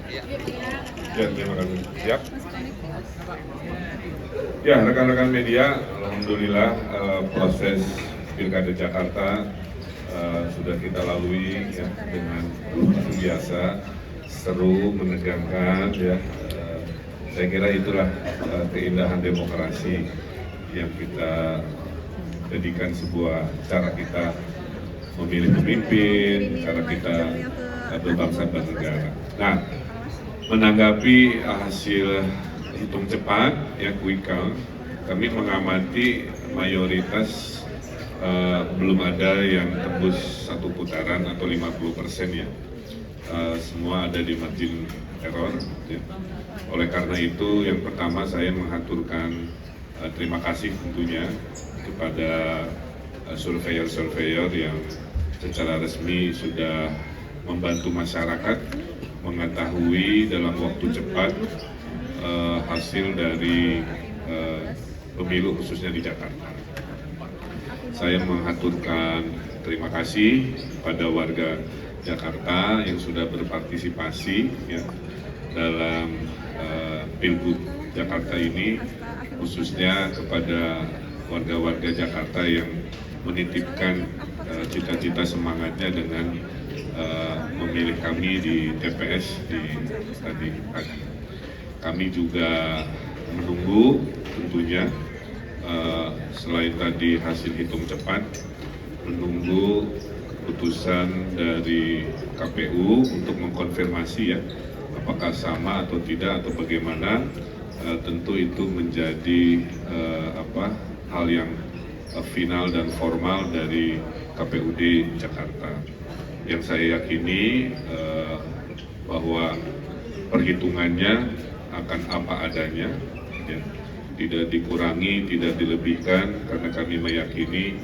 Ya, terima kasih. Siap? Ya, rekan-rekan media, alhamdulillah proses Pilkada Jakarta sudah kita lalui ya, dengan biasa, seru, menegangkan ya. Saya kira itulah keindahan demokrasi yang kita jadikan sebuah cara kita memilih pemimpin, cara kita berbangsa dan negara. Nah, menanggapi hasil hitung cepat ya quick count, kami mengamati mayoritas belum ada yang tembus satu putaran atau 50% ya. Semua ada di margin error ya. Oleh karena itu yang pertama saya mengaturkan terima kasih tentunya kepada surveyor-surveyor yang secara resmi sudah membantu masyarakat mengetahui dalam waktu cepat hasil dari pemilu khususnya di Jakarta. Saya mengaturkan terima kasih pada warga Jakarta yang sudah berpartisipasi ya, dalam Pilgub Jakarta ini, khususnya kepada warga-warga Jakarta yang menitipkan cita-cita semangatnya dengan memilih kami di TPS di tadi pagi. Kami juga menunggu tentunya selain tadi hasil hitung cepat, menunggu keputusan dari KPU untuk mengkonfirmasi ya apakah sama atau tidak atau bagaimana. Tentu itu menjadi hal yang final dan formal dari KPUD Jakarta. Yang saya yakini bahwa perhitungannya akan apa adanya, ya. Tidak dikurangi, tidak dilebihkan, karena kami meyakini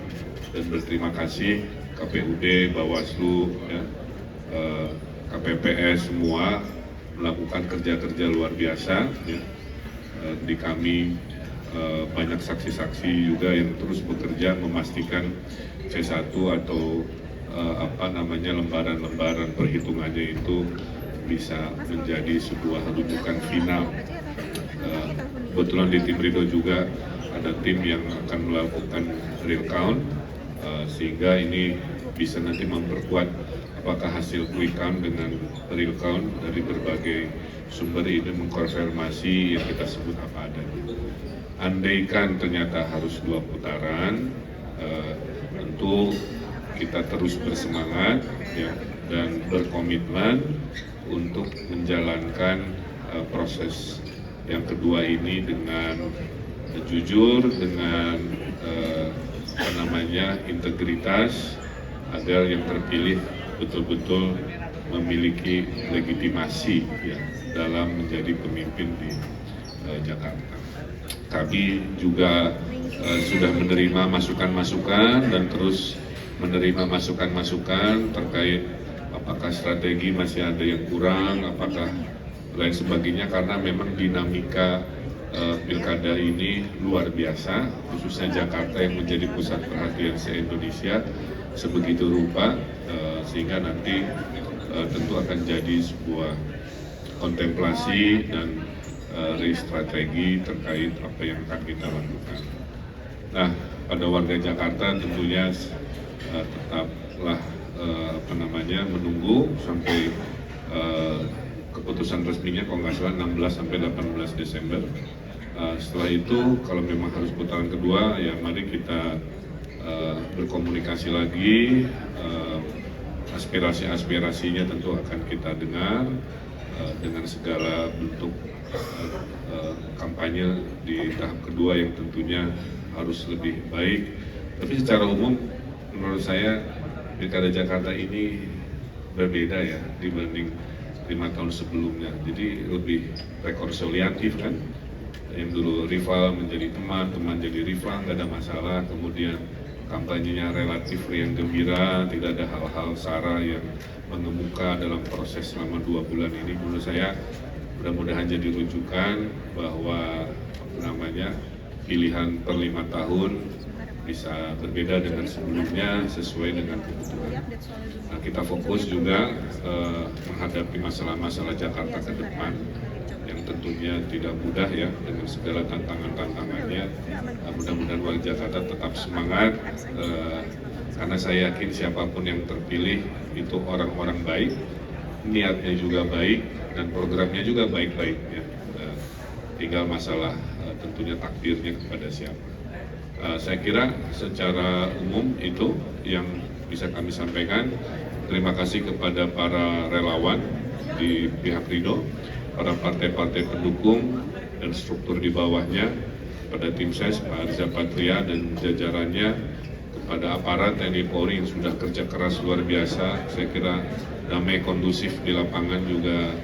dan berterima kasih KPUD, Bawaslu, ya, KPPS semua melakukan kerja-kerja luar biasa. Ya. Di kami banyak saksi-saksi juga yang terus bekerja memastikan C1 atau lembaran-lembaran perhitungannya itu bisa menjadi sebuah rujukan final. Kebetulan di tim Ridho juga ada tim yang akan melakukan real count, sehingga ini bisa nanti memperkuat apakah hasil quick count dengan real count dari berbagai sumber ini mengkonfirmasi yang kita sebut apa adanya. Andaikan ternyata harus 2 putaran, tentu kita terus bersemangat ya, dan berkomitmen untuk menjalankan proses yang kedua ini dengan jujur, dengan integritas, agar yang terpilih betul-betul memiliki legitimasi ya, dalam menjadi pemimpin di Jakarta. Kami juga sudah menerima masukan-masukan dan terus menerima masukan-masukan terkait apakah strategi masih ada yang kurang, apakah lain sebagainya, karena memang dinamika pilkada ini luar biasa, khususnya Jakarta yang menjadi pusat perhatian se-Indonesia sebegitu rupa, sehingga nanti tentu akan jadi sebuah kontemplasi dan strategi terkait apa yang akan kita lakukan. Nah, pada warga Jakarta tentunya tetaplah menunggu sampai keputusan resminya kalau nggak salah 16 sampai 18 Desember. Setelah itu kalau memang harus putaran kedua ya mari kita berkomunikasi lagi, aspirasi-aspirasinya tentu akan kita dengar dengan segala bentuk kampanye di tahap kedua yang tentunya harus lebih baik. Tapi secara umum menurut saya Pilkada Jakarta ini berbeda ya dibanding 5 tahun sebelumnya. Jadi lebih rekonsiliatif kan. Yang dulu rival menjadi teman, teman jadi rival, nggak ada masalah. Kemudian kampanyenya relatif riang gembira, tidak ada hal-hal sara yang mengemuka dalam proses selama 2 bulan ini. Menurut saya mudah-mudahan jadi rujukan bahwa pilihan per 5 tahun bisa berbeda dengan sebelumnya sesuai dengan kebutuhan. Nah, kita fokus juga menghadapi masalah-masalah Jakarta ke depan yang tentunya tidak mudah ya dengan segala tantangan-tantangannya. Mudah-mudahan warga Jakarta tetap semangat karena saya yakin siapapun yang terpilih itu orang-orang baik, niatnya juga baik dan programnya juga baik-baik ya. Tinggal masalah tentunya takdirnya kepada siapa. Saya kira secara umum itu yang bisa kami sampaikan. Terima kasih kepada para relawan di pihak Ridho, para partai-partai pendukung dan struktur di bawahnya, pada tim ses Pak Arza Patria dan jajarannya, kepada aparat TNI Polri yang sudah kerja keras luar biasa. Saya kira damai kondusif di lapangan juga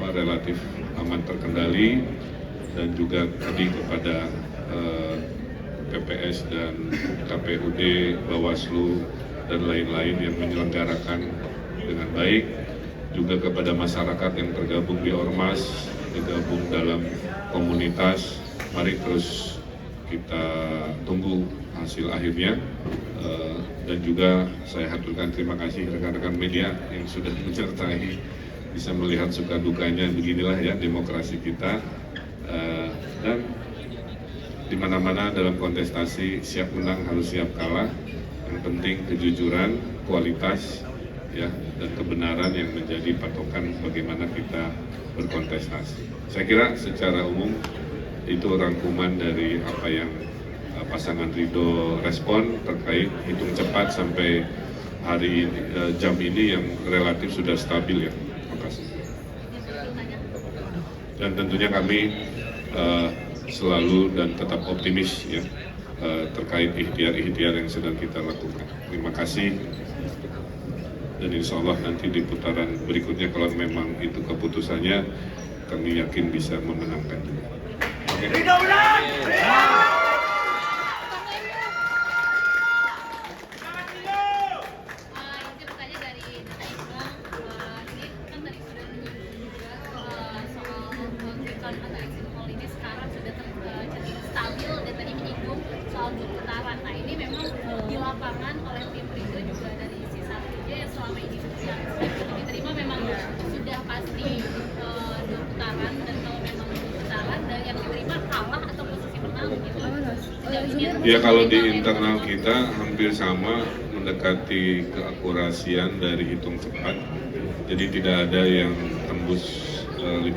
relatif aman terkendali, dan juga tadi kepada PPS dan KPUD, Bawaslu, dan lain-lain yang menyelenggarakan dengan baik, juga kepada masyarakat yang tergabung di Ormas, tergabung dalam komunitas. Mari terus kita tunggu hasil akhirnya, dan juga saya haturkan terima kasih rekan-rekan media yang sudah menyertai, bisa melihat suka dukanya. Beginilah ya demokrasi kita, dan di mana-mana dalam kontestasi siap menang harus siap kalah. Yang penting kejujuran, kualitas, ya, dan kebenaran yang menjadi patokan bagaimana kita berkontestasi. Saya kira secara umum itu rangkuman dari apa yang pasangan Ridho respon terkait hitung cepat sampai hari ini, jam ini yang relatif sudah stabil ya. Terima kasih. Dan tentunya kami selalu dan tetap optimis ya terkait ikhtiar-ikhtiar yang sedang kita lakukan. Terima kasih, dan insya Allah nanti di putaran berikutnya kalau memang itu keputusannya, kami yakin bisa memenangkan juga. Okay. Stabil dan tadi menyinggung soal putaran. Nah ini memang di lapangan oleh tim Ridho juga dari sisa kerja yang selama ini yang diterima memang sudah pasti 2 putaran, dan kalau memang 2 putaran dan yang diterima kalah atau posisi menang gitu. Ya kalau di internal kita hampir sama, mendekati keakurasian dari hitung cepat, jadi tidak ada yang tembus 50%.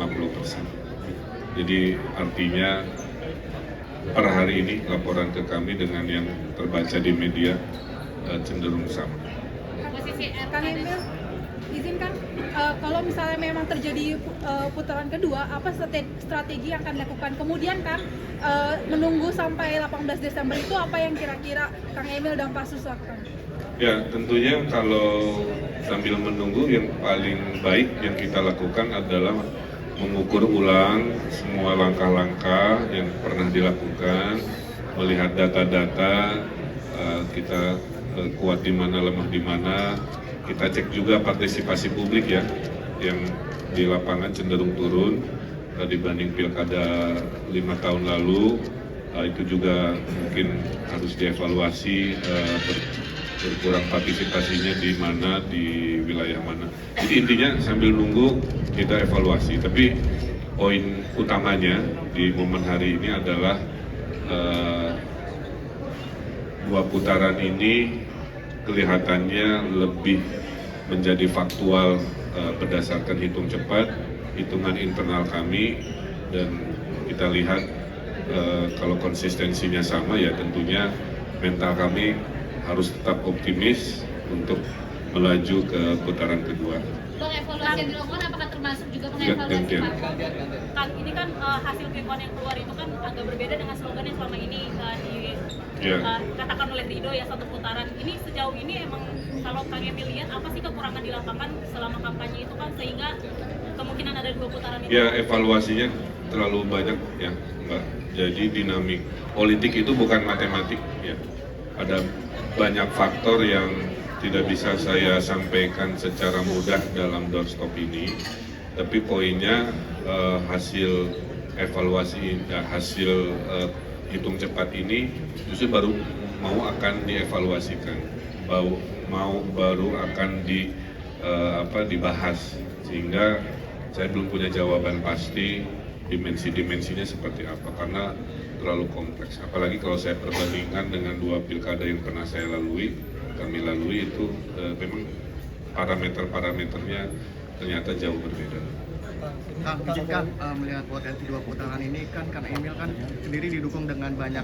Jadi artinya per hari ini laporan ke kami dengan yang terbaca di media cenderung sama. Posisi Kang Emil, izinkan kalau misalnya memang terjadi putaran kedua, apa strategi yang akan dilakukan? Kemudian kan menunggu sampai 18 Desember itu apa yang kira-kira Kang Emil dan Pak Sus lakukan? Ya tentunya kalau sambil menunggu, yang paling baik yang kita lakukan adalah mengukur ulang semua langkah-langkah yang pernah dilakukan, melihat data-data, kita kuat di mana, lemah di mana. Kita cek juga partisipasi publik ya, yang di lapangan cenderung turun dibanding pilkada 5 tahun lalu. Itu juga mungkin harus dievaluasi, berkurang partisipasinya di mana, di wilayah mana. Jadi intinya sambil nunggu kita evaluasi. Tapi poin utamanya di momen hari ini adalah 2 putaran ini kelihatannya lebih menjadi faktual berdasarkan hitung cepat, hitungan internal kami, dan kita lihat kalau konsistensinya sama ya tentunya mental kami harus tetap optimis untuk melaju ke putaran kedua. Bang, evaluasi yang dilakukan apakah termasuk juga mengevaluasi Pak? Kan ini kan hasil quick count yang keluar itu kan agak berbeda dengan slogan yang selama ini dikatakan oleh Ridho ya, 1 putaran. Ini sejauh ini emang kalau Kang Emil lihat apa sih kekurangan di lapangan selama kampanye itu kan sehingga kemungkinan ada 2 putaran itu? Ya evaluasinya terlalu banyak ya Mbak. Jadi dinamik politik itu bukan matematik ya. Ada banyak faktor yang tidak bisa saya sampaikan secara mudah dalam doorstop ini, tapi poinnya hasil evaluasi, hasil hitung cepat ini justru baru akan dievaluasikan, baru akan dibahas, sehingga saya belum punya jawaban pasti dimensinya seperti apa karena terlalu kompleks. Apalagi kalau saya perbandingkan dengan 2 pilkada yang pernah kami lalui itu memang parameternya ternyata jauh berbeda. Kang, izinkan melihat potensi 2 putaran ini kan Kang Emil kan sendiri didukung dengan banyak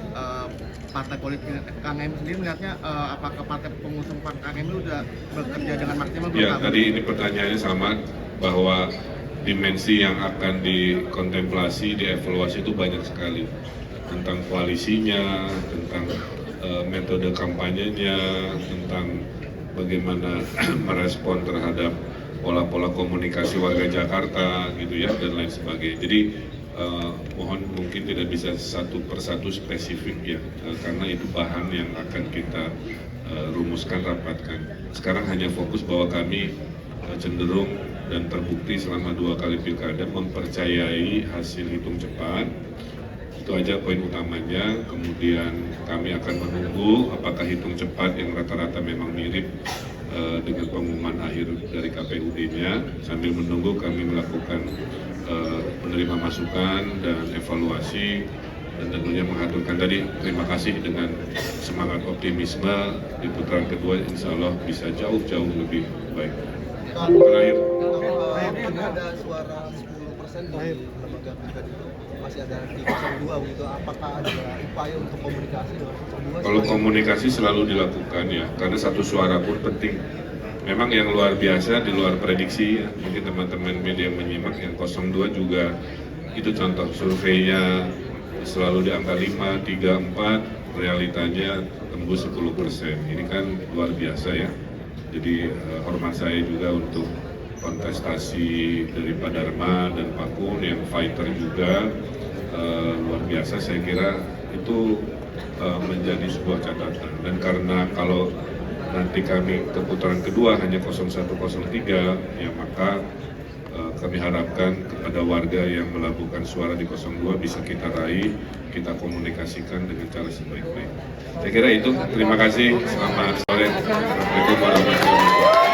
partai politik. Kang Emil sendiri melihatnya apakah partai pengusung Kang Emil sudah bekerja dengan maksimal? Ya, tadi ini pertanyaannya sama, bahwa dimensi yang akan dikontemplasi, dievaluasi itu banyak sekali, tentang koalisinya, tentang metode kampanyenya, tentang bagaimana merespon terhadap pola-pola komunikasi warga Jakarta gitu ya, dan lain sebagainya. Jadi mohon mungkin tidak bisa satu persatu spesifik ya, karena itu bahan yang akan kita rumuskan, rapatkan. Sekarang hanya fokus bahwa kami cenderung dan terbukti selama 2 kali pilkada mempercayai hasil hitung cepat. Itu aja poin utamanya. Kemudian kami akan menunggu apakah hitung cepat yang rata-rata memang mirip dengan pengumuman akhir dari KPUD-nya. Sambil menunggu kami melakukan menerima masukan dan evaluasi, dan tentunya mengaturkan tadi terima kasih dengan semangat optimisme di putaran kedua, insya Allah bisa jauh-jauh lebih baik. Terakhir, Ini ada suara 10% di lembaga pilkada itu masih ada di 02 gitu. Apakah ada upaya untuk komunikasi dengan 02? kalau komunikasi selalu dilakukan ya, karena satu suara pun penting. Memang yang luar biasa di luar prediksi ya, mungkin teman-teman media menyimak yang 02 juga itu contoh surveinya selalu di angka 5, 3, 4, realitanya tembus 10%. Ini kan luar biasa ya. Jadi hormat saya juga untuk kontestasi dari Pak Dharma dan Pak Kun yang fighter juga, luar biasa. Saya kira itu menjadi sebuah catatan, dan karena kalau nanti kami ke putaran kedua hanya 0103 ya, maka kami harapkan kepada warga yang melabuhkan suara di 02 bisa kita raih, kita komunikasikan dengan cara sebaik-baik. Saya kira itu. Terima kasih. Selamat sore. Assalamualaikum warahmatullahi wabarakatuh.